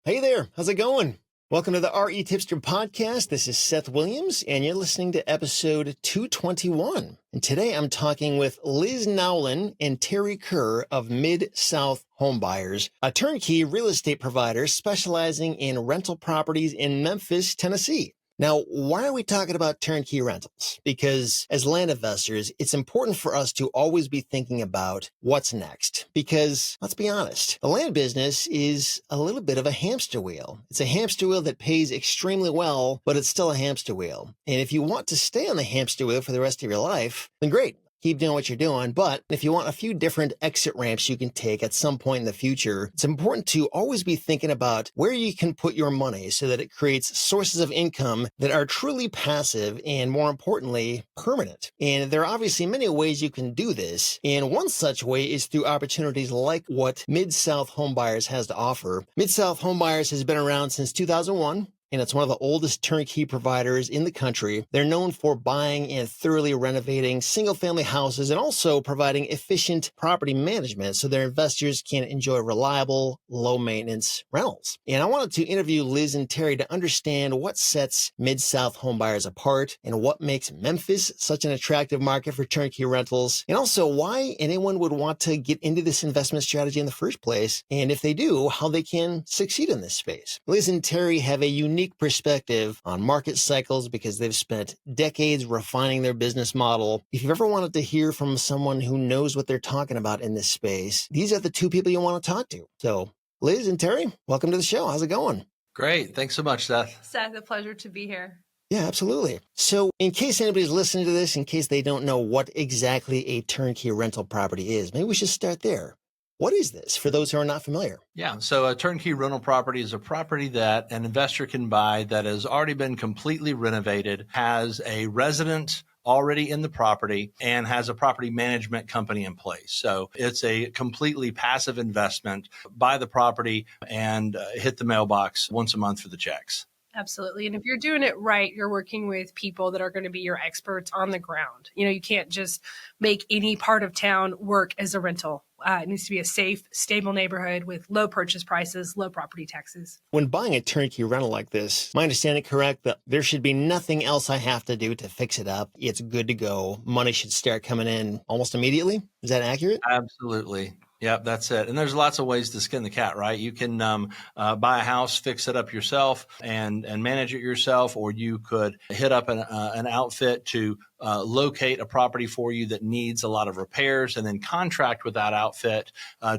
Hey there, how's it going? Welcome to the REtipster Podcast. This is Seth Williams, and you're listening to episode 221. And today I'm talking with Liz Nowlin and Terry Kerr of Mid-South Homebuyers, a turnkey real estate provider specializing in rental properties in Memphis, Tennessee. Now, why are we talking about turnkey rentals? Because as land investors, it's important for us to always be thinking about what's next. Because let's be honest, the land business is a little bit of a hamster wheel. It's a hamster wheel that pays extremely well, but it's still a hamster wheel. And if you want to stay on the hamster wheel for the rest of your life, then great. Keep doing what you're doing. But if you want a few different exit ramps you can take at some point in the future, it's important to always be thinking about where you can put your money so that it creates sources of income that are truly passive and, more importantly, permanent. And there are obviously many ways you can do this. And one such way is through opportunities like what Mid-South Homebuyers has to offer. Mid-South Homebuyers has been around since 2001. And it's one of the oldest turnkey providers in the country. They're known for buying and thoroughly renovating single-family houses and also providing efficient property management so their investors can enjoy reliable, low-maintenance rentals. And I wanted to interview Liz and Terry to understand what sets Mid-South Homebuyers apart and what makes Memphis such an attractive market for turnkey rentals, and also why anyone would want to get into this investment strategy in the first place, and if they do, how they can succeed in this space. Liz and Terry have a unique perspective on market cycles because they've spent decades refining their business model. If you've ever wanted to hear from someone who knows what they're talking about in this space, these are the two people you want to talk to. So, Liz and Terry, welcome to the show. How's it going? Great. Thanks so much, Seth. Seth, a pleasure to be here. Yeah, absolutely. So in case anybody's listening to this, in case they don't know what exactly a turnkey rental property is, maybe we should start there. What is this for those who are not familiar? Yeah. So a turnkey rental property is a property that an investor can buy that has already been completely renovated, has a resident already in the property, and has a property management company in place. So it's a completely passive investment. Buy the property and hit the mailbox once a month for the checks. Absolutely. And if you're doing it right, you're working with people that are going to be your experts on the ground. You know, you can't just make any part of town work as a rental. It needs to be a safe, stable neighborhood with low purchase prices, low property taxes. When buying a turnkey rental like this, my understanding correct that there should be nothing else I have to do to fix it up. It's good to go. Money should start coming in almost immediately. Is that accurate? Absolutely. Yep, that's it. And there's lots of ways to skin the cat, right? You can buy a house, fix it up yourself, and manage it yourself, or you could hit up an outfit to locate a property for you that needs a lot of repairs, and then contract with that outfit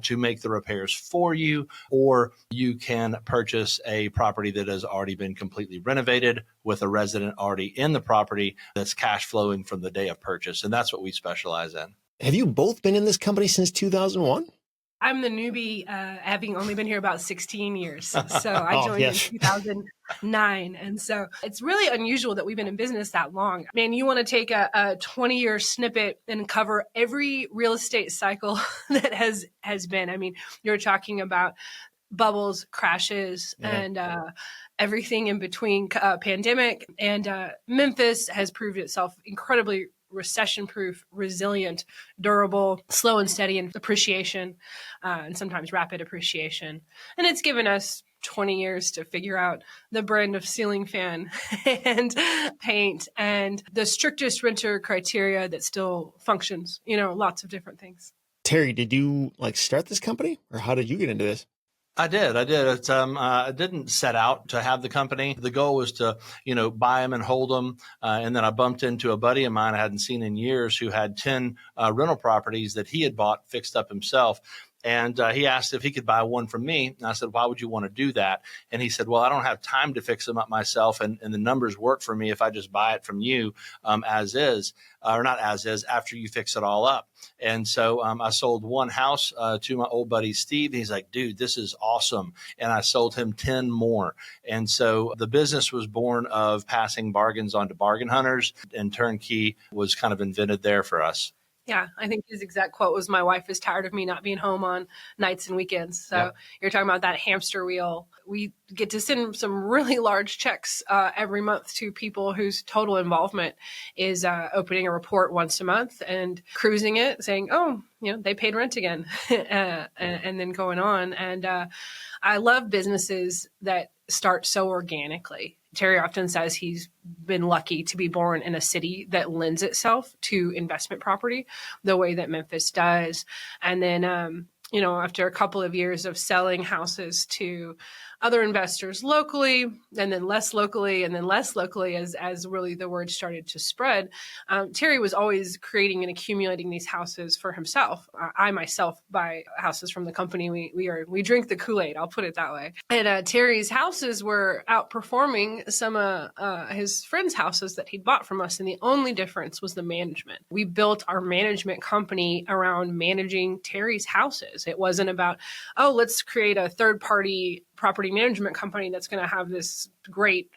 to make the repairs for you. Or you can purchase a property that has already been completely renovated with a resident already in the property that's cash flowing from the day of purchase. And that's what we specialize in. Have you both been in this company since 2001? I'm the newbie, having only been here about 16 years. So I joined in 2009. And so it's really unusual that we've been in business that long. Man, you want to take a 20-year snippet and cover every real estate cycle that has been. I mean, you're talking about bubbles, crashes, and everything in between, pandemic. And Memphis has proved itself incredibly recession-proof, resilient, durable, slow and steady in appreciation, and sometimes rapid appreciation. And it's given us 20 years to figure out the brand of ceiling fan and paint and the strictest renter criteria that still functions, lots of different things. Terry, did you start this company, or how did you get into this? I did. It's, I didn't set out to have the company. The goal was to, buy them and hold them. And then I bumped into a buddy of mine I hadn't seen in years who had 10 rental properties that he had bought, fixed up himself. And he asked if he could buy one from me. And I said, why would you want to do that? And he said, well, I don't have time to fix them up myself. And the numbers work for me if I just buy it from you as is, or not as is, after you fix it all up. And so I sold one house to my old buddy, Steve. He's like, dude, this is awesome. And I sold him 10 more. And so the business was born of passing bargains on to bargain hunters, and Turnkey was kind of invented there for us. Yeah, I think his exact quote was, "My wife is tired of me not being home on nights and weekends." So You're talking about that hamster wheel. We get to send some really large checks every month to people whose total involvement is opening a report once a month and cruising it, saying, "Oh, they paid rent again," and then going on. And I love businesses that start so organically. Terry often says he's been lucky to be born in a city that lends itself to investment property the way that Memphis does. And then, after a couple of years of selling houses to other investors locally, and then less locally, and then less locally as really the word started to spread, Terry was always creating and accumulating these houses for himself. I myself buy houses from the company. We drink the Kool-Aid, I'll put it that way. And Terry's houses were outperforming some of his friends' houses that he'd bought from us, and the only difference was the management. We built our management company around managing Terry's houses. It wasn't about, let's create a third-party property management company that's going to have this great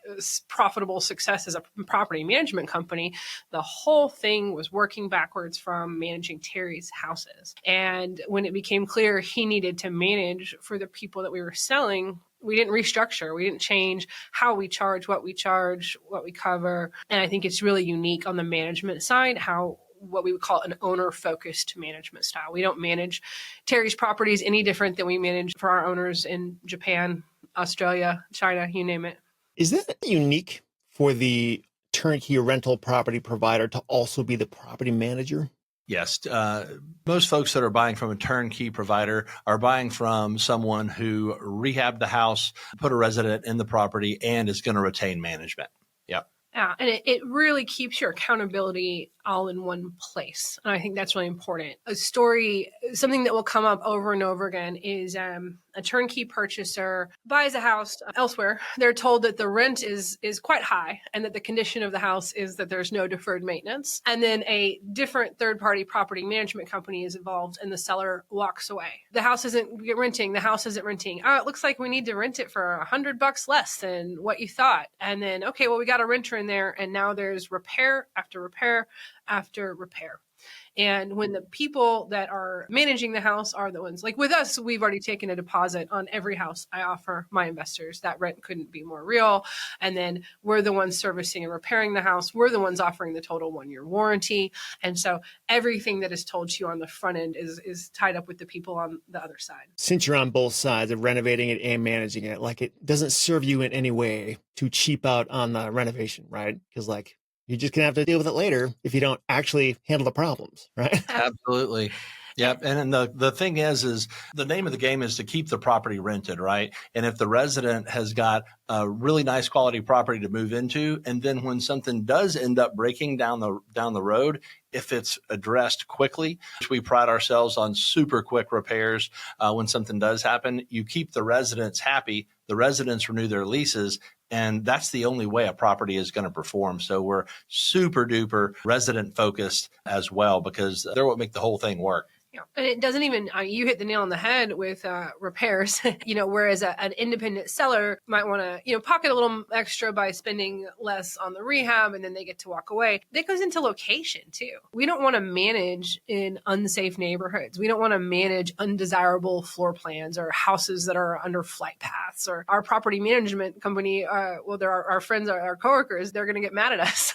profitable success as a property management company. The whole thing was working backwards from managing Terry's houses. And when it became clear he needed to manage for the people that we were selling, we didn't restructure. We didn't change how we charge, what we cover. And I think it's really unique on the management side, what we would call an owner-focused management style. We don't manage Terry's properties any different than we manage for our owners in Japan, Australia, China, you name it. Is that unique for the turnkey rental property provider to also be the property manager? Yes. Most folks that are buying from a turnkey provider are buying from someone who rehabbed the house, put a resident in the property, and is going to retain management. Yep. Yeah, and it really keeps your accountability all in one place. And I think that's really important. Something that will come up over and over again is a turnkey purchaser buys a house elsewhere. They're told that the rent is quite high and that the condition of the house is that there's no deferred maintenance. And then a different third-party property management company is involved and the seller walks away. The house isn't renting. The house isn't renting. Oh, it looks like we need to rent it for $100 less than what you thought. And then, okay, well, we got a renter in there and now there's repair after repair after repair. And when the people that are managing the house are the ones, like with us, we've already taken a deposit on every house I offer my investors. That rent couldn't be more real. And then we're the ones servicing and repairing the house. We're the ones offering the total 1-year warranty. And so everything that is told to you on the front end is tied up with the people on the other side. Since you're on both sides of renovating it and managing it, like it doesn't serve you in any way to cheap out on the renovation, right? Because you're just going to have to deal with it later if you don't actually handle the problems, right? Absolutely. Yep. And the thing is the name of the game is to keep the property rented, right? And if the resident has got a really nice quality property to move into, and then when something does end up breaking down the road, if it's addressed quickly, which we pride ourselves on super quick repairs when something does happen, you keep the residents happy, the residents renew their leases, and that's the only way a property is going to perform. So we're super duper resident focused as well, because they're what make the whole thing work. Yeah. And it doesn't even, you hit the nail on the head with repairs, whereas an independent seller might want to, pocket a little extra by spending less on the rehab and then they get to walk away. That goes into location too. We don't want to manage in unsafe neighborhoods. We don't want to manage undesirable floor plans or houses that are under flight paths, or our property management company. They're our friends, our coworkers, they're going to get mad at us.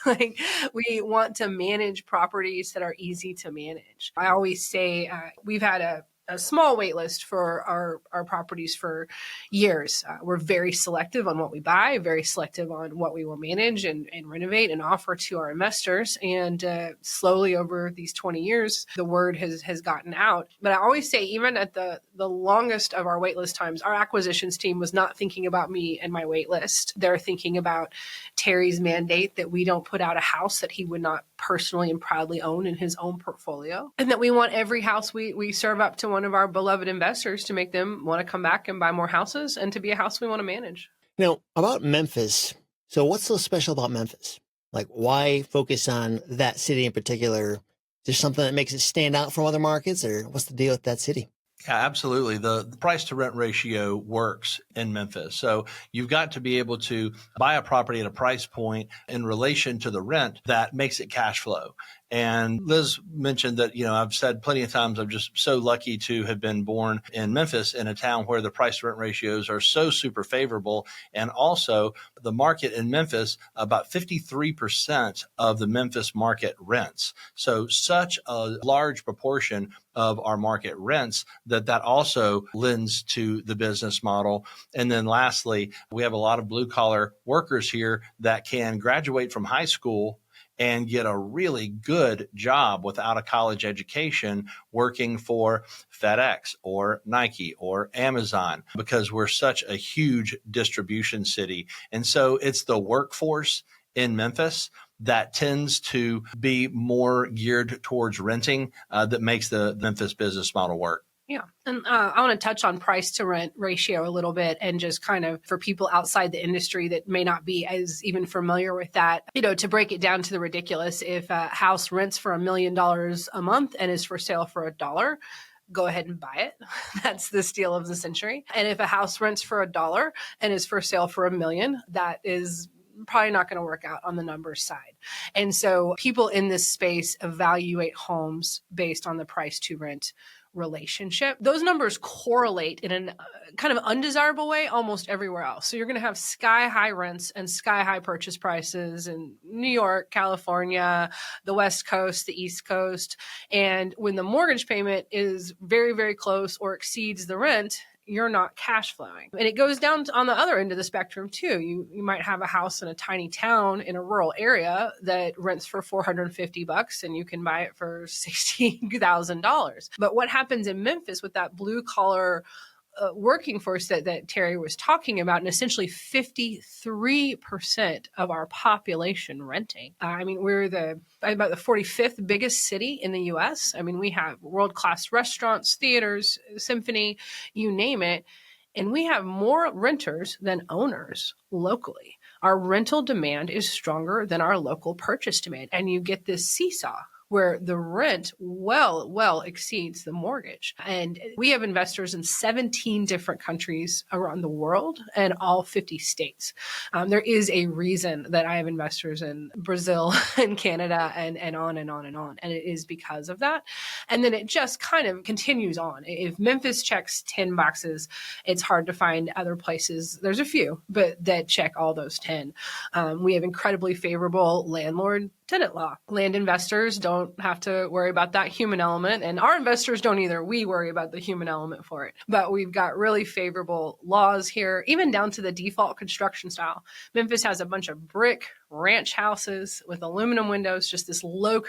We want to manage properties that are easy to manage. I always say, we've had a small wait list for our properties for years. We're very selective on what we buy, very selective on what we will manage and renovate and offer to our investors. And slowly over these 20 years, the word has gotten out. But I always say, even at the longest of our wait list times, our acquisitions team was not thinking about me and my wait list. They're thinking about Terry's mandate that we don't put out a house that he would not personally and proudly own in his own portfolio. And that we want every house we serve up to one of our beloved investors to make them want to come back and buy more houses and to be a house we want to manage. Now, about Memphis. So what's so special about Memphis? Why focus on that city in particular? Is there something that makes it stand out from other markets, or what's the deal with that city? Yeah, absolutely. The price to rent ratio works in Memphis. So you've got to be able to buy a property at a price point in relation to the rent that makes it cash flow. And Liz mentioned that, I've said plenty of times, I'm just so lucky to have been born in Memphis, in a town where the price to rent ratios are so super favorable. And also the market in Memphis, about 53% of the Memphis market rents. So such a large proportion of our market rents that also lends to the business model. And then lastly, we have a lot of blue collar workers here that can graduate from high school and get a really good job without a college education working for FedEx or Nike or Amazon, because we're such a huge distribution city. And so it's the workforce in Memphis that tends to be more geared towards renting that makes the Memphis business model work. Yeah. And I want to touch on price to rent ratio a little bit, and just kind of for people outside the industry that may not be as even familiar with that, to break it down to the ridiculous. If a house rents for $1 million a month and is for sale for $1, go ahead and buy it. That's the steal of the century. And if a house rents for $1 and is for sale for $1 million, that is probably not going to work out on the numbers side. And so people in this space evaluate homes based on the price to rent relationship. Those numbers correlate in a kind of undesirable way almost everywhere else. So you're going to have sky high rents and sky high purchase prices in New York, California, the West Coast, the East Coast. And when the mortgage payment is very, very close or exceeds the rent, you're not cash flowing. And it goes down on the other end of the spectrum too. You might have a house in a tiny town in a rural area that rents for $450 and you can buy it for $60,000. But what happens in Memphis with that blue collar working force that Terry was talking about, and essentially 53% of our population renting. We're about the 45th biggest city in the U.S. We have world-class restaurants, theaters, symphony, you name it. And we have more renters than owners locally. Our rental demand is stronger than our local purchase demand. And you get this seesaw where the rent well exceeds the mortgage. And we have investors in 17 different countries around the world and all 50 states. There is a reason that I have investors in Brazil and Canada and on and on and on. And it is because of that. And then it just kind of continues on. If Memphis checks 10 boxes, it's hard to find other places. There's a few, but that check all those 10. We have incredibly favorable landlord tenant law. Land investors don't have to worry about that human element, and our investors don't either. We worry about the human element for it. But we've got really favorable laws here, even down to the default construction style. Memphis has a bunch of brick ranch houses with aluminum windows, just this low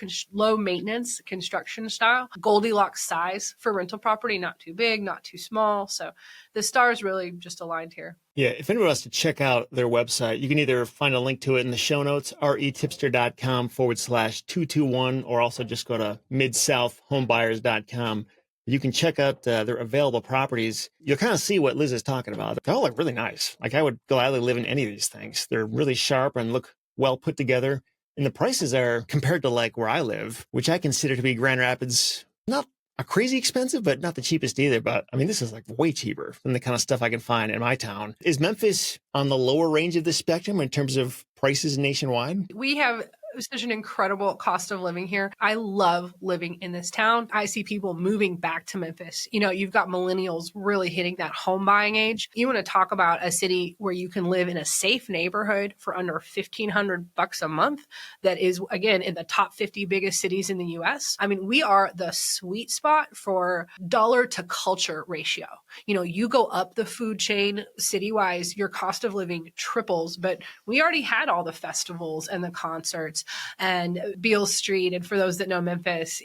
maintenance construction style. Goldilocks size for rental property, not too big, not too small. So the stars really just aligned here. Yeah, if anyone wants to check out their website, you can either find a link to it in the show notes, retipster.com/221, or also just go to Mid-South Homebuyers.com. You can check out their available properties. You'll kind of see what Liz is talking about. They all look really nice. Like, I would gladly live in any of these things. They're really sharp and look well put together. And the prices are, compared to like where I live, which I consider to be Grand Rapids, not a crazy expensive, but not the cheapest either. But this is like way cheaper than the kind of stuff I can find in my town. Is Memphis on the lower range of the spectrum in terms of prices nationwide? We have such an incredible cost of living here. I love living in this town. I see people moving back to Memphis. You've got millennials really hitting that home buying age. You want to talk about a city where you can live in a safe neighborhood for under $1,500 a month. That is, again, in the top 50 biggest cities in the U.S. We are the sweet spot for dollar to culture ratio. You go up the food chain city-wise, your cost of living triples, but we already had all the festivals and the concerts and Beale Street. And for those that know Memphis,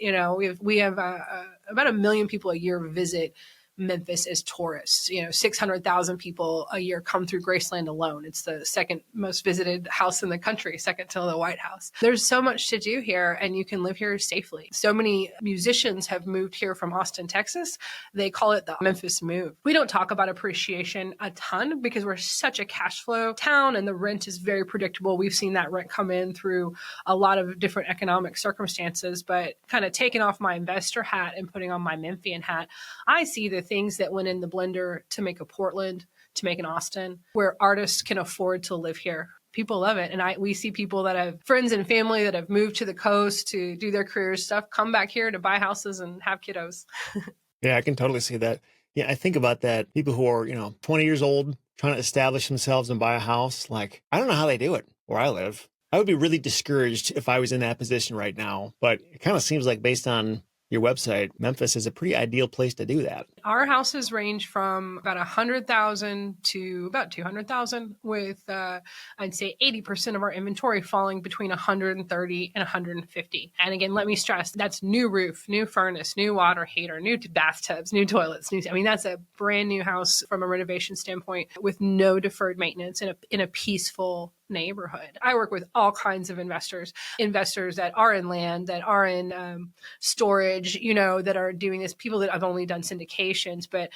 we have about 1 million people a year visit Memphis as tourists. 600,000 people a year come through Graceland alone. It's the second most visited house in the country, second to the White House. There's so much to do here, and you can live here safely. So many musicians have moved here from Austin, Texas. They call it the Memphis move. We don't talk about appreciation a ton because we're such a cash flow town, and the rent is very predictable. We've seen that rent come in through a lot of different economic circumstances, but kind of taking off my investor hat and putting on my Memphian hat, I see the things that went in the blender to make a Portland, to make an Austin, where artists can afford to live here People love it. And we see people that have friends and family that have moved to the coast to do their career stuff, come back here to buy houses and have kiddos. Yeah, I can totally see that. Yeah, I think about that. People who are, 20 years old, trying to establish themselves and buy a house. Like, I don't know how they do it where I live. I would be really discouraged if I was in that position right now. But it kind of seems like, based on your website, Memphis is a pretty ideal place to do that. Our houses range from about 100,000 to about 200,000, with I'd say 80% of our inventory falling between 130 and 150. And again, let me stress, that's new roof, new furnace, new water heater, new bathtubs, new toilets. That's a brand new house from a renovation standpoint, with no deferred maintenance in a peaceful neighborhood. I work with all kinds of investors that are in land, that are in storage, that are doing this, people that have only done syndications. But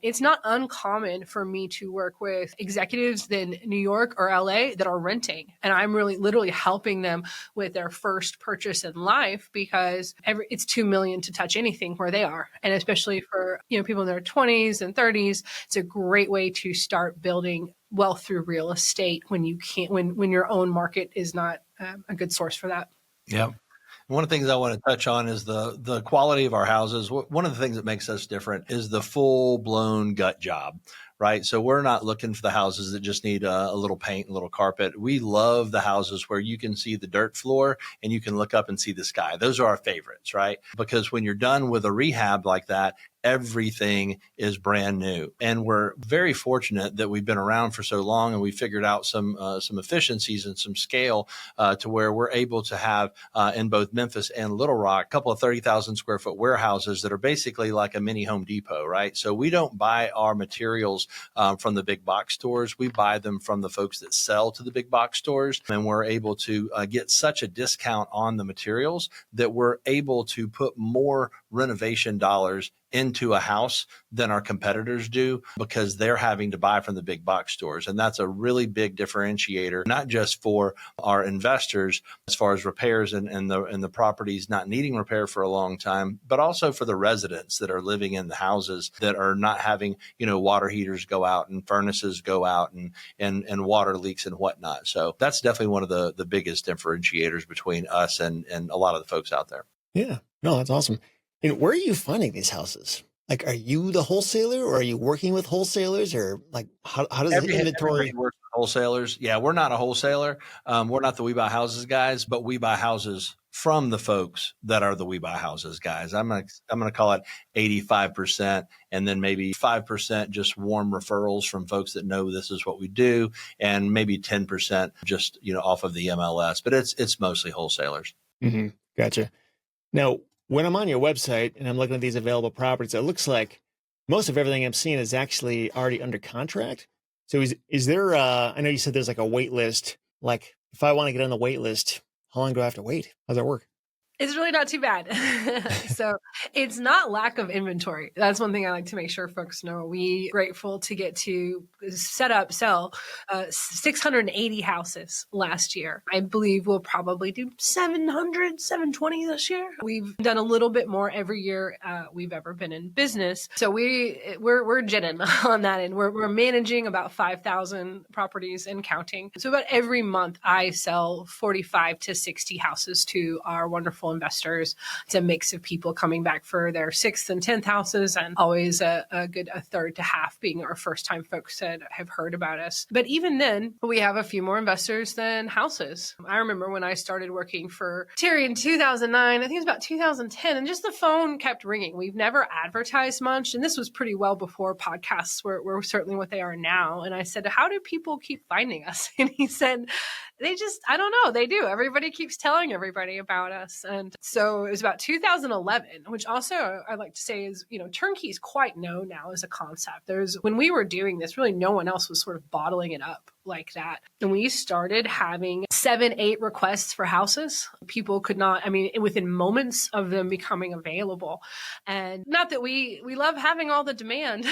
it's not uncommon for me to work with executives in New York or LA that are renting. And I'm really literally helping them with their first purchase in life, because it's $2 million to touch anything where they are. And especially for people in their 20s and 30s, it's a great way to start building wealth through real estate when you can't, when your own market is not a good source for that. Yeah. One of the things I want to touch on is the quality of our houses. One of the things that makes us different is the full blown gut job, right? So we're not looking for the houses that just need a little paint, a little carpet. We love the houses where you can see the dirt floor and you can look up and see the sky. Those are our favorites, right? Because when you're done with a rehab like that, everything is brand new. And we're very fortunate that we've been around for so long, and we figured out some efficiencies and some scale to where we're able to have in both Memphis and Little Rock a couple of 30,000 square foot warehouses that are basically like a mini Home Depot, right? So we don't buy our materials from the big box stores. We buy them from the folks that sell to the big box stores, and we're able to get such a discount on the materials that we're able to put more renovation dollars into a house than our competitors do, because they're having to buy from the big box stores. And that's a really big differentiator, not just for our investors as far as repairs and the properties not needing repair for a long time, but also for the residents that are living in the houses that are not having, water heaters go out and furnaces go out and water leaks and whatnot. So that's definitely one of the biggest differentiators between us and a lot of the folks out there. Yeah, no, that's awesome. And where are you finding these houses? Like, are you the wholesaler, or are you working with wholesalers, or like, how does the inventory work with wholesalers? Yeah, we're not a wholesaler. We're not the We Buy Houses guys, but we buy houses from the folks that are the We Buy Houses guys. I'm gonna call it 85%, and then maybe 5% just warm referrals from folks that know this is what we do, and maybe 10% just off of the MLS. But it's mostly wholesalers. Mm-hmm. Gotcha. Now, when I'm on your website and I'm looking at these available properties, it looks like most of everything I'm seeing is actually already under contract. So is there, I know you said there's like a wait list. Like, if I want to get on the wait list, how long do I have to wait? How does that work? It's really not too bad. So it's not lack of inventory. That's one thing I like to make sure folks know. We grateful to get to sell 680 houses last year. I believe we'll probably do 720 this year. We've done a little bit more every year we've ever been in business. So we're jetting on that, and we're managing about 5,000 properties and counting. So about every month I sell 45 to 60 houses to our wonderful investors. It's a mix of people coming back for their 6th and 10th houses, and always a third to half being our first time folks that have heard about us. But even then, we have a few more investors than houses. I remember when I started working for Terry in 2009, I think it was about 2010, and just the phone kept ringing. We've never advertised much, and this was pretty well before podcasts were certainly what they are now. And I said, how do people keep finding us? And he said, I don't know. They do. Everybody keeps telling everybody about us. And so it was about 2011, which also I like to say is, Turnkey is quite known now as a concept. When we were doing this, really no one else was sort of bottling it up like that. And we started having 7-8 requests for houses. People could not, within moments of them becoming available. And not that we love having all the demand,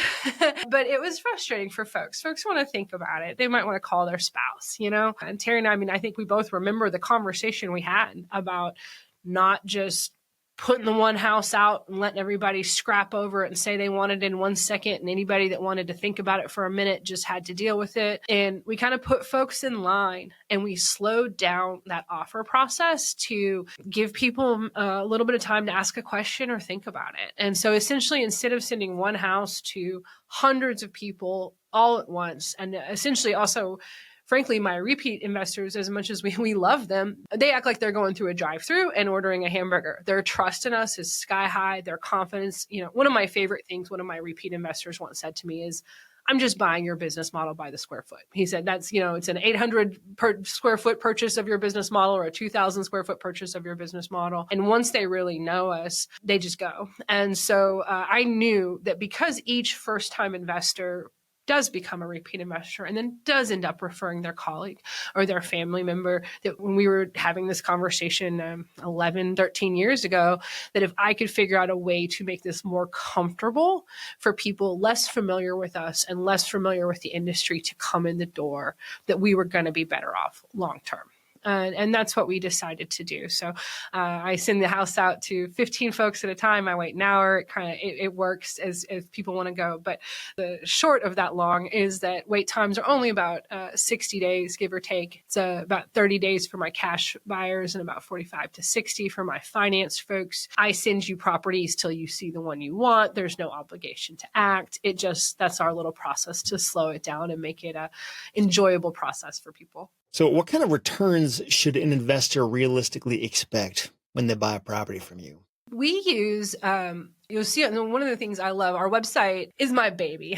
but it was frustrating for folks. Folks want to think about it. They might want to call their spouse, And Terry and I think we both remember the conversation we had about not just putting the one house out and letting everybody scrap over it and say they wanted it in 1 second. And anybody that wanted to think about it for a minute just had to deal with it. And we kind of put folks in line and we slowed down that offer process to give people a little bit of time to ask a question or think about it. And so essentially, instead of sending one house to hundreds of people all at once, and essentially also, frankly, my repeat investors, as much as we love them, they act like they're going through a drive-through and ordering a hamburger. Their trust in us is sky high. Their confidence, one of my favorite things one of my repeat investors once said to me is, I'm just buying your business model by the square foot. He said, that's, it's an 800 per square foot purchase of your business model or a 2,000 square foot purchase of your business model. And once they really know us, they just go. And so I knew that because each first-time investor does become a repeat investor and then does end up referring their colleague or their family member, that when we were having this conversation 11, 13 years ago, that if I could figure out a way to make this more comfortable for people less familiar with us and less familiar with the industry to come in the door, that we were going to be better off long term. And that's what we decided to do. So I send the house out to 15 folks at a time. I wait an hour. It works as people want to go. But the short of that long is that wait times are only about 60 days, give or take. It's about 30 days for my cash buyers and about 45 to 60 for my finance folks. I send you properties till you see the one you want. There's no obligation to act. That's our little process to slow it down and make it a enjoyable process for people. So what kind of returns should an investor realistically expect when they buy a property from you? We use, you'll see, one of the things I love, our website is my baby.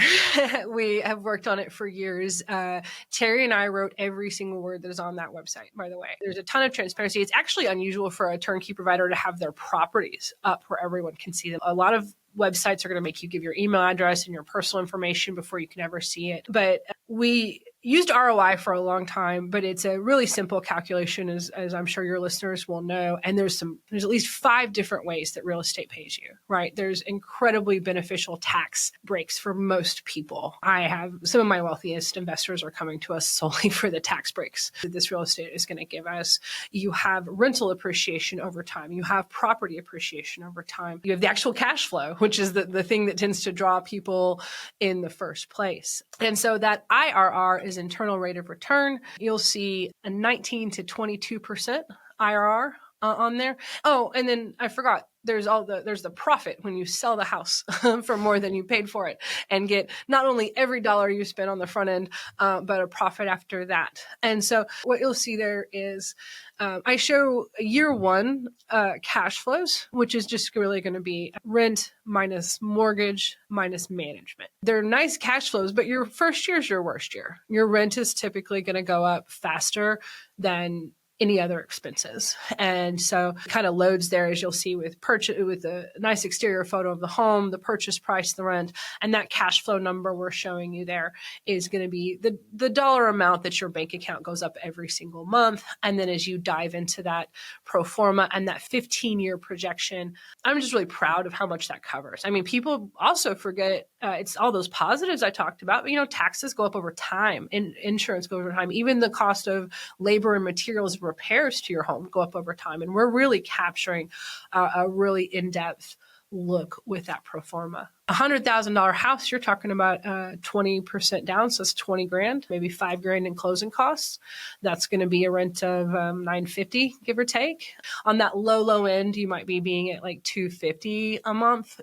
We have worked on it for years. Terry and I wrote every single word that is on that website, by the way. There's a ton of transparency. It's actually unusual for a turnkey provider to have their properties up where everyone can see them. A lot of websites are going to make you give your email address and your personal information before you can ever see it. But we used ROI for a long time, but it's a really simple calculation, as I'm sure your listeners will know. And there's at least 5 different ways that real estate pays you, right? There's incredibly beneficial tax breaks for most people. I have some of my wealthiest investors are coming to us solely for the tax breaks that this real estate is going to give us. You have rental appreciation over time. You have property appreciation over time. You have the actual cash flow, which is the thing that tends to draw people in the first place. And so that IRR is internal rate of return. You'll see a 19 to 22% IRR on there. Oh, and then I forgot, there's the profit when you sell the house for more than you paid for it and get not only every dollar you spent on the front end, but a profit after that. And so what you'll see there is I show year one cash flows, which is just really going to be rent minus mortgage minus management. They're nice cash flows, but your first year is your worst year. Your rent is typically going to go up faster than any other expenses. And so it kind of loads there, as you'll see with a nice exterior photo of the home, the purchase price, the rent, and that cash flow number we're showing you there is going to be the dollar amount that your bank account goes up every single month. And then as you dive into that pro forma and that 15-year projection, I'm just really proud of how much that covers. I mean, people also forget it's all those positives I talked about, but taxes go up over time and insurance goes over time. Even the cost of labor and materials repairs to your home go up over time. And we're really capturing a really in-depth look with that pro forma. $100,000 house, you're talking about 20% down. So it's 20 grand, maybe $5,000 in closing costs. That's going to be a rent of $950, give or take. On that low end, you might be being at like $250 a month,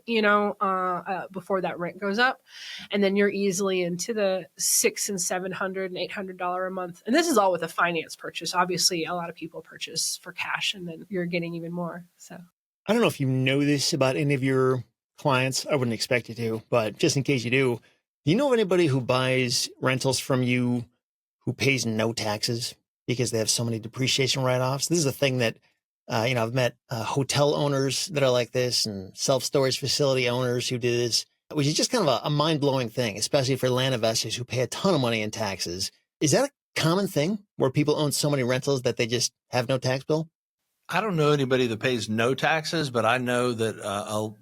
before that rent goes up. And then you're easily into the $600 and $700 and $800 a month. And this is all with a finance purchase. Obviously, a lot of people purchase for cash and then you're getting even more. So I don't know if you know this about any of your clients. I wouldn't expect you to, but just in case you do you know of anybody who buys rentals from you who pays no taxes because they have so many depreciation write-offs? This is a thing that, I've met hotel owners that are like this and self-storage facility owners who do this, which is just kind of a mind-blowing thing, especially for land investors who pay a ton of money in taxes. Is that a common thing where people own so many rentals that they just have no tax bill? I don't know anybody that pays no taxes, but I know that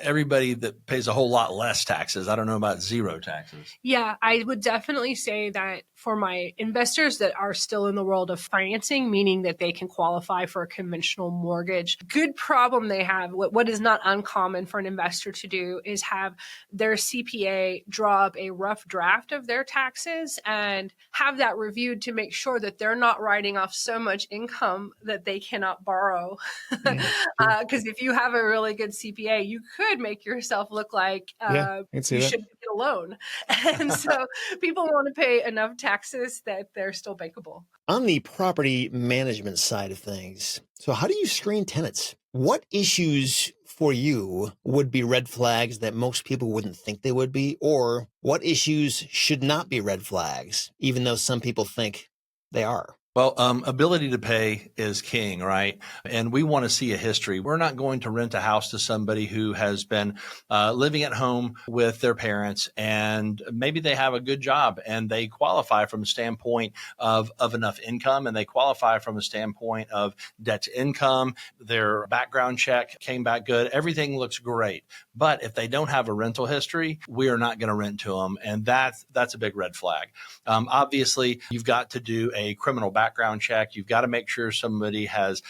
everybody that pays a whole lot less taxes. I don't know about zero taxes. Yeah, I would definitely say that for my investors that are still in the world of financing, meaning that they can qualify for a conventional mortgage, good problem they have, what is not uncommon for an investor to do is have their CPA draw up a rough draft of their taxes and have that reviewed to make sure that they're not writing off so much income that they cannot borrow. Because if you have a really good CPA, you could make yourself look like you should get a loan. And so people want to pay enough taxes that they're still bankable. On the property management side of things, so how do you screen tenants? What issues for you would be red flags that most people wouldn't think they would be? Or what issues should not be red flags, even though some people think they are? Well, ability to pay is king, right? And we want to see a history. We're not going to rent a house to somebody who has been living at home with their parents, and maybe they have a good job and they qualify from a standpoint of enough income, and they qualify from a standpoint of debt to income. Their background check came back good. Everything looks great. But if they don't have a rental history, we are not going to rent to them. And that's a big red flag. Obviously, you've got to do a criminal background check. You've got to make sure somebody has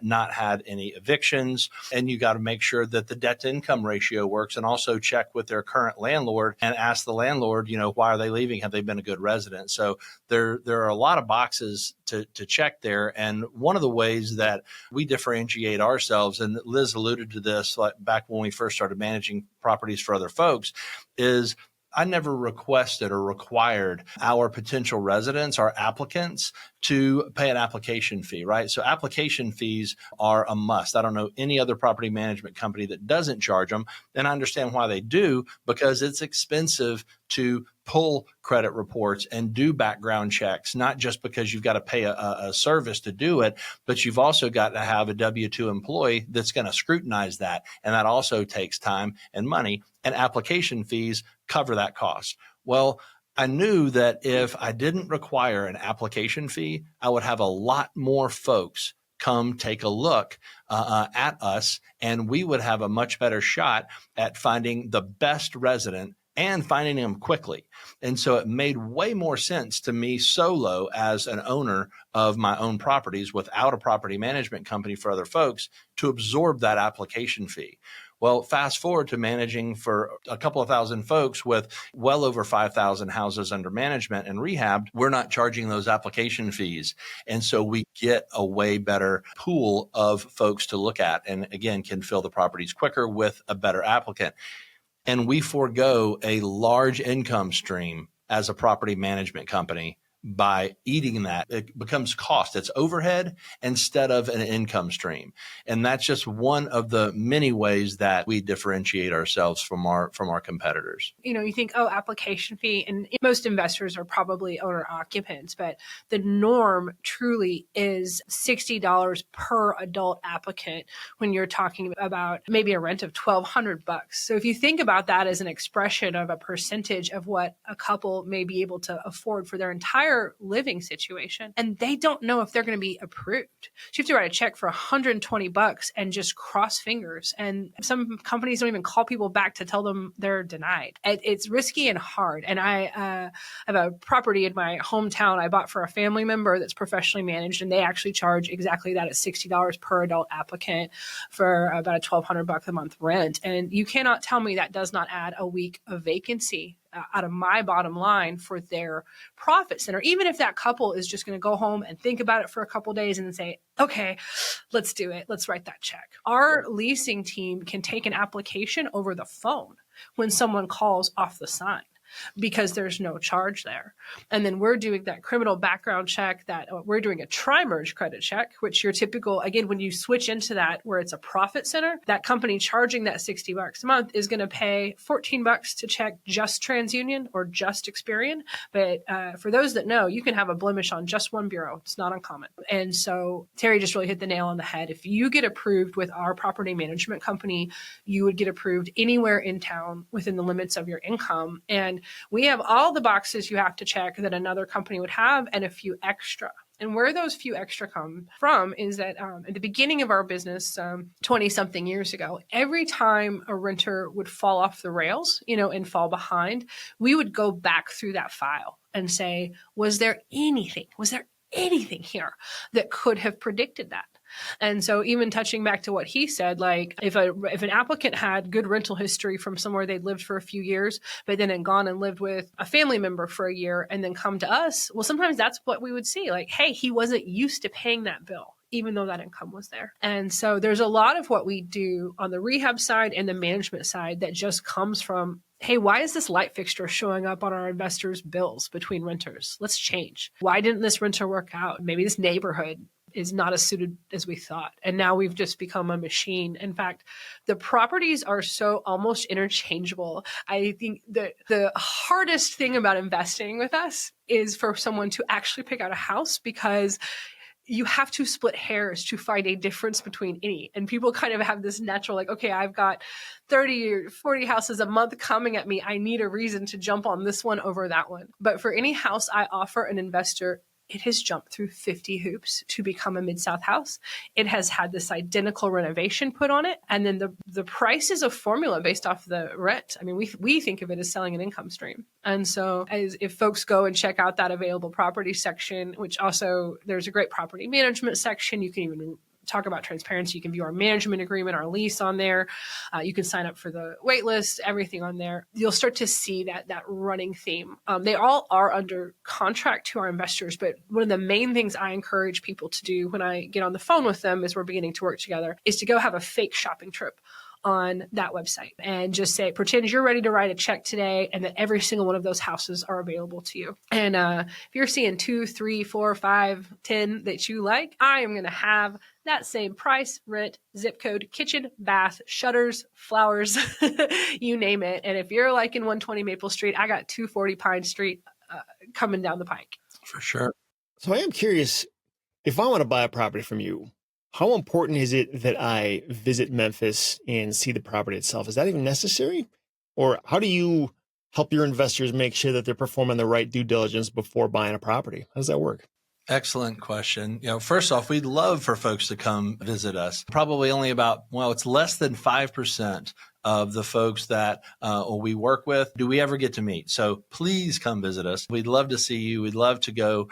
not had any evictions, and you got to make sure that the debt to income ratio works, and also check with their current landlord and ask the landlord, why are they leaving? Have they been a good resident? So there are a lot of boxes to check there. And one of the ways that we differentiate ourselves, and Liz alluded to this like back when we first started managing properties for other folks, is I never requested or required our potential residents, our applicants, to pay an application fee, right? So application fees are a must. I don't know any other property management company that doesn't charge them. And I understand why they do, because it's expensive to pull credit reports and do background checks, not just because you've got to pay a service to do it, but you've also got to have a W-2 employee that's going to scrutinize that. And that also takes time and money, and application fees cover that cost. Well, I knew that if I didn't require an application fee, I would have a lot more folks come take a look at us, and we would have a much better shot at finding the best resident and finding them quickly. And so it made way more sense to me solo as an owner of my own properties without a property management company for other folks to absorb that application fee. Well, fast forward to managing for a couple of thousand folks with well over 5,000 houses under management and rehabbed, we're not charging those application fees. And so we get a way better pool of folks to look at, and again, can fill the properties quicker with a better applicant. And we forego a large income stream as a property management company by eating that. It becomes cost. It's overhead instead of an income stream. And that's just one of the many ways that we differentiate ourselves from our competitors. You think, application fee, and most investors are probably owner occupants, but the norm truly is $60 per adult applicant when you're talking about maybe a rent of $1,200. So if you think about that as an expression of a percentage of what a couple may be able to afford for their entire living situation, and they don't know if they're going to be approved. So you have to write a check for $120 and just cross fingers. And some companies don't even call people back to tell them they're denied. It's risky and hard. And I have a property in my hometown I bought for a family member that's professionally managed, and they actually charge exactly that at $60 per adult applicant for about a $1,200 a month rent. And you cannot tell me that does not add a week of vacancy out of my bottom line for their profit center. Even if that couple is just going to go home and think about it for a couple of days and then say, okay, let's do it. Let's write that check. Our leasing team can take an application over the phone when someone calls off the sign, because there's no charge there. And then we're doing that criminal background check, that we're doing a tri-merge credit check, which your typical, again, when you switch into that where it's a profit center, that company charging that $60 a month is going to pay $14 to check just TransUnion or just Experian. But for those that know, you can have a blemish on just one bureau. It's not uncommon. And so Terry just really hit the nail on the head. If you get approved with our property management company, you would get approved anywhere in town within the limits of your income. And we have all the boxes you have to check that another company would have, and a few extra. And where those few extra come from is that at the beginning of our business, 20 something years ago, every time a renter would fall off the rails, and fall behind, we would go back through that file and say, was there anything here that could have predicted that? And so even touching back to what he said, like if an applicant had good rental history from somewhere they'd lived for a few years, but then had gone and lived with a family member for a year and then come to us, well, sometimes that's what we would see. Like, hey, he wasn't used to paying that bill, even though that income was there. And so there's a lot of what we do on the rehab side and the management side that just comes from, hey, why is this light fixture showing up on our investors' bills between renters? Let's change. Why didn't this renter work out? Maybe this neighborhood is not as suited as we thought. And now we've just become a machine. In fact, the properties are so almost interchangeable. I think that the hardest thing about investing with us is for someone to actually pick out a house, because you have to split hairs to find a difference between any. And people kind of have this natural, like, okay, I've got 30 or 40 houses a month coming at me. I need a reason to jump on this one over that one. But for any house I offer an investor, it has jumped through 50 hoops to become a Mid-South house. It has had this identical renovation put on it. And then the price is a formula based off the rent. I mean, we think of it as selling an income stream. And so if folks go and check out that available property section, which also there's a great property management section, you can even talk about transparency. You can view our management agreement, our lease on there. You can sign up for the waitlist, everything on there. You'll start to see that running theme. They all are under contract to our investors, but one of the main things I encourage people to do when I get on the phone with them as we're beginning to work together is to go have a fake shopping trip on that website and just say, pretend you're ready to write a check today and that every single one of those houses are available to you. And if you're seeing 2, 3, 4, 5, 10 that you like, I am going to have that same price, rent, zip code, kitchen, bath, shutters, flowers, you name it. And if you're like in 120 Maple Street, I got 240 Pine Street coming down the pike. For sure. So I am curious, if I want to buy a property from you, how important is it that I visit Memphis and see the property itself? Is that even necessary? Or how do you help your investors make sure that they're performing the right due diligence before buying a property? How does that work? Excellent question. First off, we'd love for folks to come visit us. Probably only it's less than 5% of the folks that we work with do we ever get to meet. So please come visit us. We'd love to see you. We'd love to go,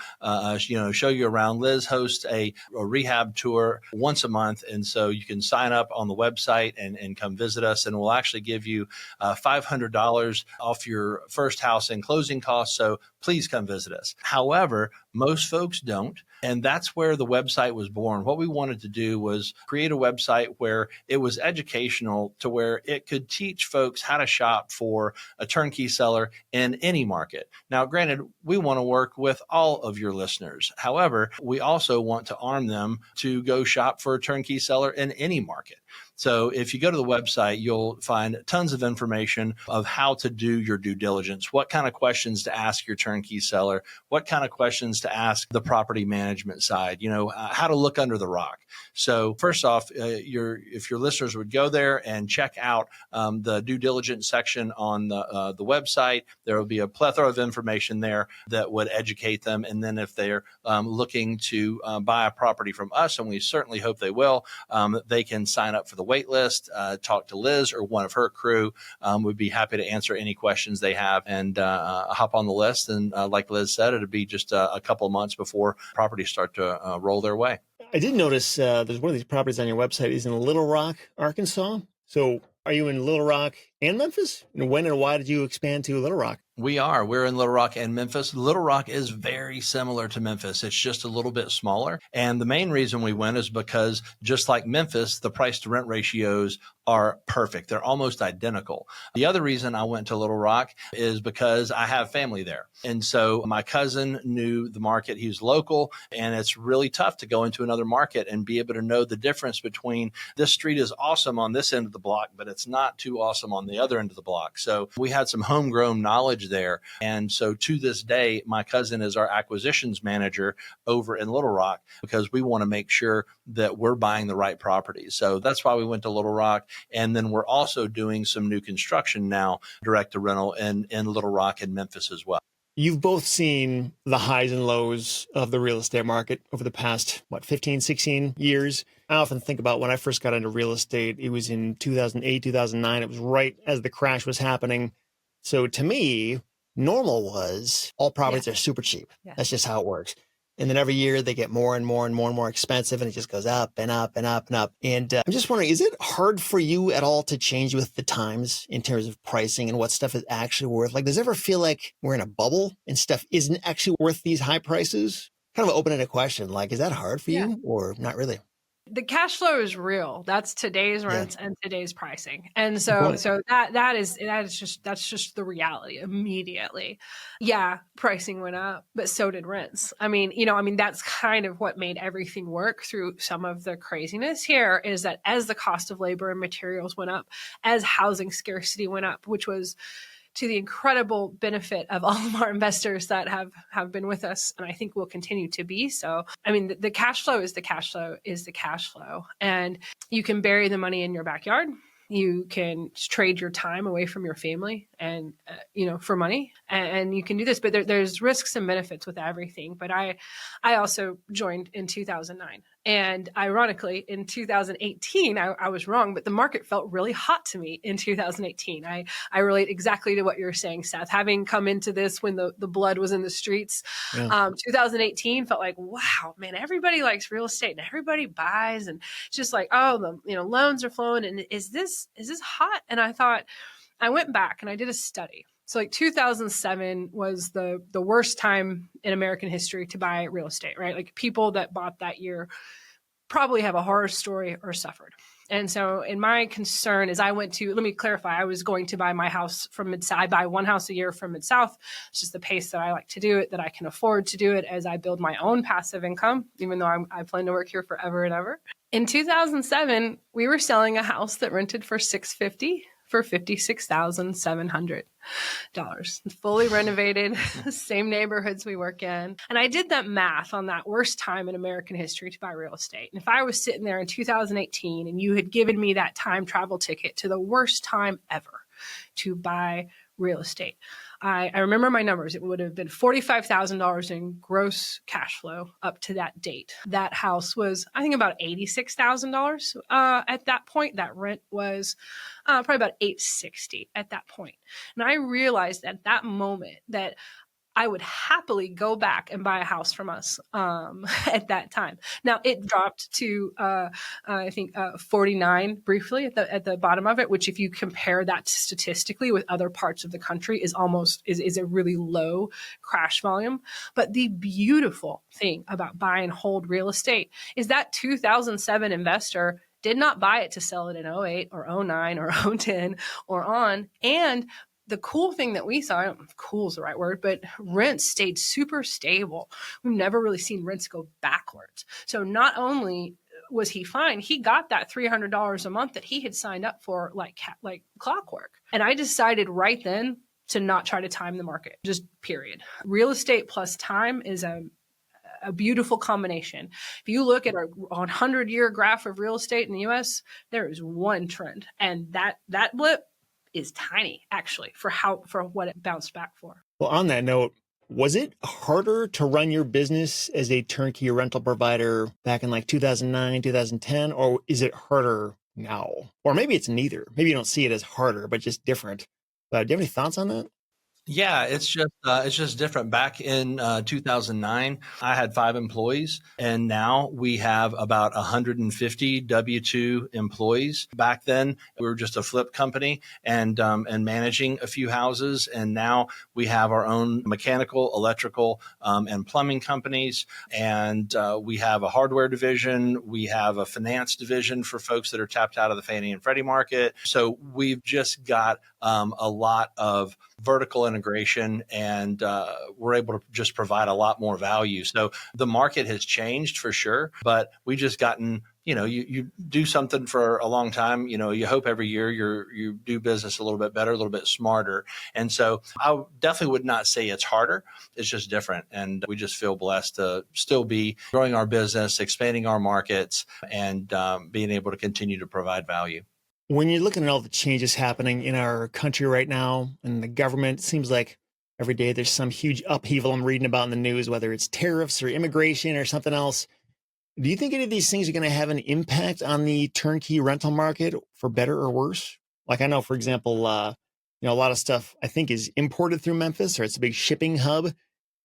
show you around. Liz hosts a rehab tour once a month. And so you can sign up on the website and come visit us. And we'll actually give you $500 off your first house and closing costs. So please come visit us. However, most folks don't. And that's where the website was born. What we wanted to do was create a website where it was educational, to where it could teach folks how to shop for a turnkey seller in any market. Now, granted, we want to work with all of your listeners. However, we also want to arm them to go shop for a turnkey seller in any market. So if you go to the website, you'll find tons of information of how to do your due diligence, what kind of questions to ask your turnkey seller, what kind of questions to ask the property management side, how to look under the rock. So first off, if your listeners would go there and check out the due diligence section on the website, there will be a plethora of information there that would educate them. And then if they're looking to buy a property from us, and we certainly hope they will, they can sign up for the wait list, talk to Liz or one of her crew. We'd be happy to answer any questions they have and hop on the list. And like Liz said, it'll be just a couple of months before properties start to roll their way. I did notice there's one of these properties on your website is in Little Rock, Arkansas. So are you in Little Rock and Memphis? And when and why did you expand to Little Rock? We're in Little Rock and Memphis. Little Rock is very similar to Memphis. It's just a little bit smaller. And the main reason we went is because just like Memphis, the price to rent ratios are perfect. They're almost identical. The other reason I went to Little Rock is because I have family there. And so my cousin knew the market. He was local, and it's really tough to go into another market and be able to know the difference between this street is awesome on this end of the block, but it's not too awesome on the other end of the block. So we had some homegrown knowledge there. And so to this day, my cousin is our acquisitions manager over in Little Rock, because we want to make sure that we're buying the right properties. So that's why we went to Little Rock. And then we're also doing some new construction now, direct to rental in Little Rock and Memphis as well. You've both seen the highs and lows of the real estate market over the past, 15, 16 years. I often think about when I first got into real estate, it was in 2008, 2009. It was right as the crash was happening. So to me, normal was all properties are super cheap. Yeah. That's just how it works. And then every year they get more and more and more and more expensive, and it just goes up and up and up and up. And I'm just wondering, is it hard for you at all to change with the times in terms of pricing and what stuff is actually worth? Like, does it ever feel like we're in a bubble and stuff isn't actually worth these high prices? Kind of an open-ended question. Like, is that hard for you or not really? The cash flow is real. That's today's rents and today's pricing. And so that's just the reality immediately. Yeah, pricing went up, but so did rents. I mean, that's kind of what made everything work through some of the craziness here is that as the cost of labor and materials went up, as housing scarcity went up, which was to the incredible benefit of all of our investors that have been with us, and I think will continue to be. So, I mean, the cash flow is the cash flow is the cash flow. And you can bury the money in your backyard. You can trade your time away from your family and, for money. And you can do this, but there's risks and benefits with everything. But I also joined in 2009. And ironically, in 2018, I was wrong, but the market felt really hot to me in 2018. I relate exactly to what you're saying, Seth. Having come into this when the blood was in the streets, 2018 felt like, wow, man, everybody likes real estate and everybody buys. And it's just like, oh, the loans are flowing. And is this hot? And I went back and I did a study. So like 2007 was the worst time in American history to buy real estate, right? Like people that bought that year probably have a horror story or suffered. And so in my concern is let me clarify, I was going to buy my house from Mid-South. I buy one house a year from Mid-South. It's just the pace that I like to do it, that I can afford to do it as I build my own passive income, even though I plan to work here forever and ever. In 2007, we were selling a house that rented for $650 for $56,700. Fully renovated, same neighborhoods we work in. And I did that math on that worst time in American history to buy real estate. And if I was sitting there in 2018 and you had given me that time travel ticket to the worst time ever to buy real estate, I remember my numbers. It would have been $45,000 in gross cash flow up to that date. That house was, I think, about $86,000 at that point. That rent was probably about $860 at that point. And I realized at that moment that I would happily go back and buy a house from us at that time. Now it dropped to I think 49 briefly at the bottom of it, which if you compare that statistically with other parts of the country is a really low crash volume. But the beautiful thing about buy and hold real estate is that 2007 investor did not buy it to sell it in 08 or 09 or 010 or on. And the cool thing that we saw, I don't know if cool is the right word, but rents stayed super stable. We've never really seen rents go backwards. So not only was he fine, he got that $300 a month that he had signed up for like clockwork. And I decided right then to not try to time the market, just period. Real estate plus time is a beautiful combination. If you look at a 100-year graph of real estate in the U.S., there is one trend, and that blip is tiny, actually, for what it bounced back for. Well, on that note, was it harder to run your business as a turnkey rental provider back in like 2009, 2010, or is it harder now? Or maybe it's neither. Maybe you don't see it as harder, but just different. Do you have any thoughts on that? Yeah, it's just different. Back in 2009, I had 5 employees, and now we have about 150 W-2 employees. Back then, we were just a flip company and managing a few houses, and now we have our own mechanical, electrical, and plumbing companies, and we have a hardware division. We have a finance division for folks that are tapped out of the Fannie and Freddie market. So we've just got a lot of vertical integration, and we're able to just provide a lot more value. So the market has changed for sure, but we just gotten, you do something for a long time, you hope every year you do business a little bit better, a little bit smarter. And so I definitely would not say it's harder. It's just different. And we just feel blessed to still be growing our business, expanding our markets, and being able to continue to provide value. When you're looking at all the changes happening in our country right now and the government, it seems like every day there's some huge upheaval I'm reading about in the news, whether it's tariffs or immigration or something else. Do you think any of these things are going to have an impact on the turnkey rental market for better or worse? Like I know, for example, a lot of stuff I think is imported through Memphis, or it's a big shipping hub,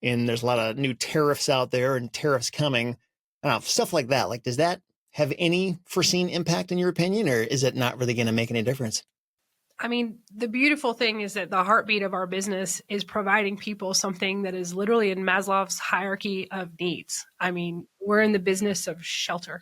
and there's a lot of new tariffs out there and tariffs coming. I don't know, stuff like that. Like, does that have any foreseen impact in your opinion, or is it not really going to make any difference? I mean, the beautiful thing is that the heartbeat of our business is providing people something that is literally in Maslow's hierarchy of needs. I mean, we're in the business of shelter.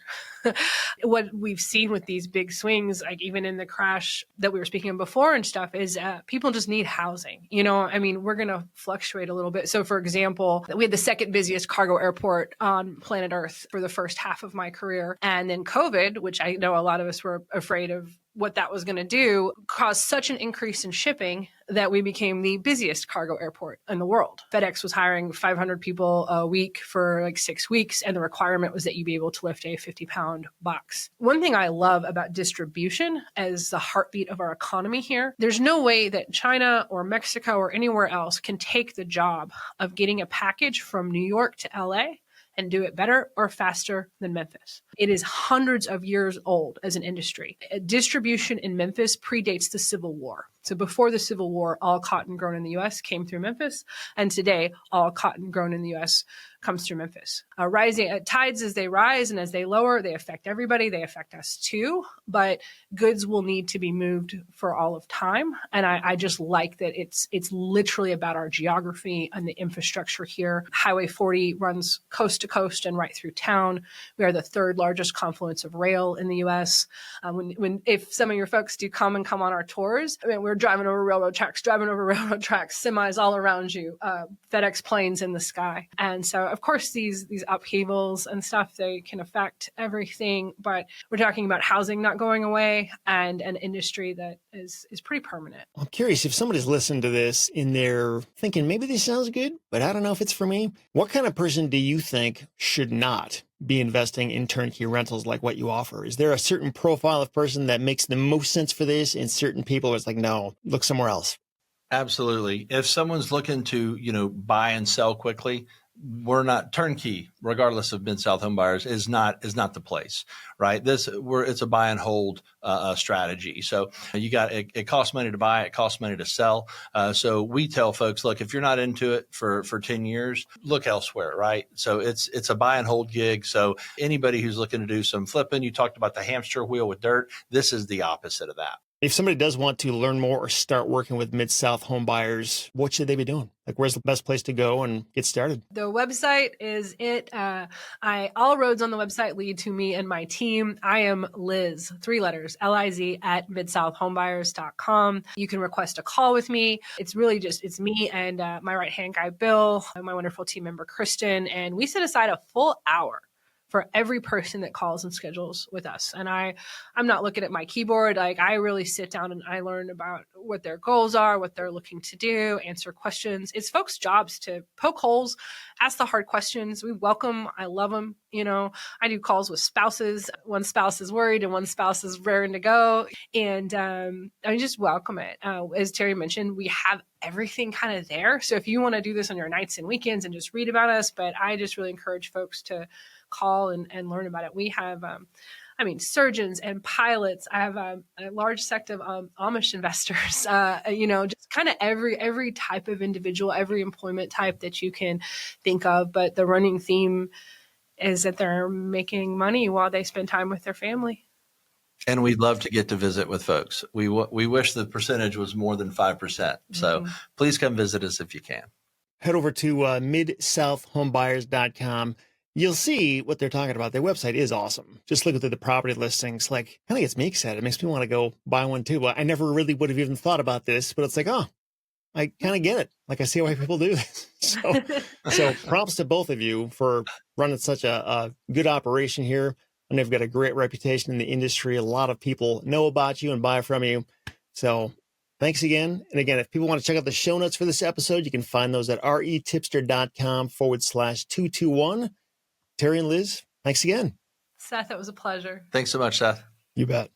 What we've seen with these big swings, like even in the crash that we were speaking of before and stuff, is people just need housing. I mean, we're going to fluctuate a little bit. So for example, we had the second busiest cargo airport on planet Earth for the first half of my career. And then COVID, which I know a lot of us were afraid of what that was going to do, caused such an increase in shipping that we became the busiest cargo airport in the world. FedEx was hiring 500 people a week for like 6 weeks, and the requirement was that you be able to lift a 50-pound box. One thing I love about distribution as the heartbeat of our economy here, there's no way that China or Mexico or anywhere else can take the job of getting a package from New York to LA and do it better or faster than Memphis. It is hundreds of years old as an industry. Distribution in Memphis predates the Civil War. So before the Civil War, all cotton grown in the U.S. came through Memphis. And today, all cotton grown in the U.S. comes through Memphis. Rising tides as they rise and as they lower, they affect everybody. They affect us too. But goods will need to be moved for all of time. And I just like that it's literally about our geography and the infrastructure here. Highway 40 runs coast to coast and right through town. We are the third largest confluence of rail in the U.S. If some of your folks do come on our tours, I mean, we're driving over railroad tracks, semis all around you, FedEx planes in the sky. And so, of course, these upheavals and stuff, they can affect everything. But we're talking about housing not going away and an industry that is pretty permanent. I'm curious if somebody's listening to this and they're thinking, maybe this sounds good, but I don't know if it's for me. What kind of person do you think should not be investing in turnkey rentals like what you offer? Is there a certain profile of person that makes the most sense for this, and certain people it's like, no, look somewhere else? Absolutely. If someone's looking to, buy and sell quickly, we're not turnkey, regardless of Mid-South Homebuyers, is not the place, right? It's a buy and hold strategy. So it costs money to buy, it costs money to sell. So we tell folks, look, if you're not into it for 10 years, look elsewhere, right? So it's a buy and hold gig. So anybody who's looking to do some flipping, you talked about the hamster wheel with dirt. This is the opposite of that. If somebody does want to learn more or start working with Mid-South Homebuyers, what should they be doing? Like, where's the best place to go and get started? The website is it. All roads on the website lead to me and my team. I am Liz, 3 letters, Liz at midsouthhomebuyers.com. You can request a call with me. It's really it's me and my right-hand guy, Bill, and my wonderful team member, Kristen. And we set aside a full hour for every person that calls and schedules with us. And I'm not looking at my keyboard. Like, I really sit down and I learn about what their goals are, what they're looking to do, answer questions. It's folks' jobs to poke holes, ask the hard questions. We welcome, I love them. I do calls with spouses. One spouse is worried and one spouse is raring to go. And I just welcome it. As Terry mentioned, we have everything kind of there. So if you want to do this on your nights and weekends and just read about us, but I just really encourage folks to call and learn about it. We have, surgeons and pilots. I have a large sect of Amish investors, just kind of every type of individual, every employment type that you can think of. But the running theme is that they're making money while they spend time with their family. And we'd love to get to visit with folks. We wish the percentage was more than 5%. So please come visit us if you can. Head over to midsouthhomebuyers.com. You'll see what they're talking about. Their website is awesome. Just look at the property listings. Like, kind of gets me excited. It makes me want to go buy one too. But I never really would have even thought about this. But it's like, oh, I kind of get it. Like, I see why people do this. So props to both of you for running such a good operation here. And they've got a great reputation in the industry. A lot of people know about you and buy from you. So thanks again. And again, if people want to check out the show notes for this episode, you can find those at retipster.com/221. Terry and Liz, thanks again. Seth, it was a pleasure. Thanks so much, Seth. You bet.